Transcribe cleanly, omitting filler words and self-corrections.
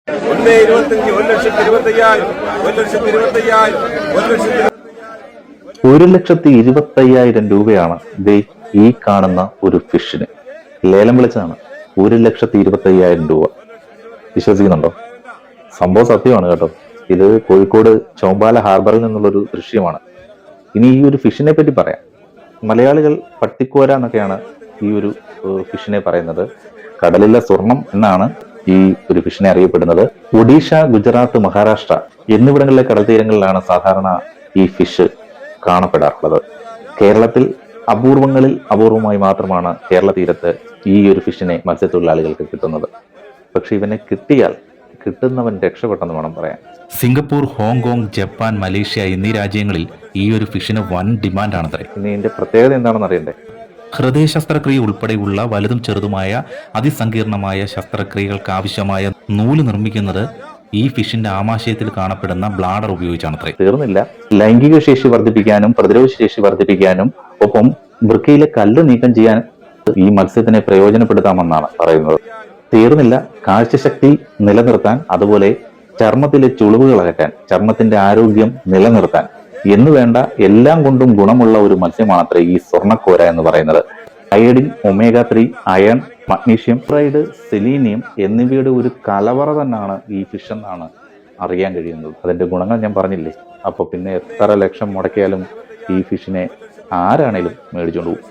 ₹1,25,000 രൂപയാണ് ദേ ഈ കാണുന്ന ഒരു ഫിഷിന് ലേലം വിളിച്ചതാണ്. 1,25,000 രൂപ. വിശ്വസിക്കുന്നുണ്ടോ? സംഭവം സത്യമാണ് കേട്ടോ. ഇത് കോഴിക്കോട് ചോമ്പാല ഹാർബറിൽ നിന്നുള്ളൊരു ദൃശ്യമാണ്. ഇനി ഈ ഒരു ഫിഷിനെ പറ്റി പറയാം. മലയാളികൾ പട്ടിക്കോര എന്നൊക്കെയാണ് ഈ ഒരു ഫിഷിനെ പറയുന്നത്. കടലിലെ സ്വർണം എന്നാണ് ഈ ഒരു ഫിഷിനെ അറിയപ്പെടുന്നത്. ഒഡീഷ, ഗുജറാത്ത്, മഹാരാഷ്ട്ര എന്നിവിടങ്ങളിലെ കടൽ തീരങ്ങളിലാണ് സാധാരണ ഈ ഫിഷ് കാണപ്പെടാറുള്ളത്. കേരളത്തിൽ അപൂർവങ്ങളിൽ അപൂർവമായി മാത്രമാണ് കേരള തീരത്ത് ഈ ഒരു ഫിഷിനെ മത്സ്യത്തൊഴിലാളികൾക്ക് കിട്ടുന്നത്. പക്ഷെ ഇവനെ കിട്ടിയാൽ കിട്ടുന്നവൻ രക്ഷപ്പെട്ടെന്ന് വേണം പറയാൻ. സിംഗപ്പൂർ, ഹോങ്കോങ്, ജപ്പാൻ, മലേഷ്യ എന്നീ രാജ്യങ്ങളിൽ ഈ ഒരു ഫിഷിന് വൻ ഡിമാൻഡാണത്രേ. ഇനി ഇതിന്റെ പ്രത്യേകത എന്താണെന്ന് അറിയണ്ടേ? ഹൃദയ ശസ്ത്രക്രിയ ഉൾപ്പെടെയുള്ള വലുതും ചെറുതുമായ അതിസങ്കീർണമായ ശസ്ത്രക്രിയകൾക്ക് ആവശ്യമായ നൂല് നിർമ്മിക്കുന്നത് ഈ ഫിഷിന്റെ ആമാശയത്തിൽ കാണപ്പെടുന്ന ബ്ലാഡർ ഉപയോഗിച്ചാണത്രേ. തീർന്നില്ല, ലൈംഗിക ശേഷി വർദ്ധിപ്പിക്കാനും പ്രതിരോധ ശേഷി വർദ്ധിപ്പിക്കാനും ഒപ്പം വൃക്കയിലെ കല്ല് നീക്കം ചെയ്യാൻ ഈ മത്സ്യത്തിനെ പ്രയോജനപ്പെടുത്താമെന്നാണ് പറയുന്നത്. തീർന്നില്ല, കാഴ്ചശക്തി നിലനിർത്താൻ, അതുപോലെ ചർമ്മത്തിലെ ചുളിവുകൾ അകറ്റാൻ, ചർമ്മത്തിന്റെ ആരോഗ്യം നിലനിർത്താൻ എന്നുവേണ്ട എല്ലാം കൊണ്ടും ഗുണമുള്ള ഒരു മത്സ്യമാണത്രേ ഈ സ്വർണ്ണക്കോര എന്ന് പറയുന്നത്. Iodine, omega 3, iron, magnesium, fluoride, selenium എന്നിവയുടെ ഒരു കലവറ തന്നെയാണ് ഈ ഫിഷ് എന്നാണ് അറിയാൻ കഴിയുന്നത്. അതിന്റെ ഗുണങ്ങൾ ഞാൻ പറഞ്ഞില്ലേ. അപ്പൊ പിന്നെ എത്ര ലക്ഷം മുടക്കിയാലും ഈ ഫിഷിനെ ആരാണേലും മേടിച്ചോണ്ട് പോകും.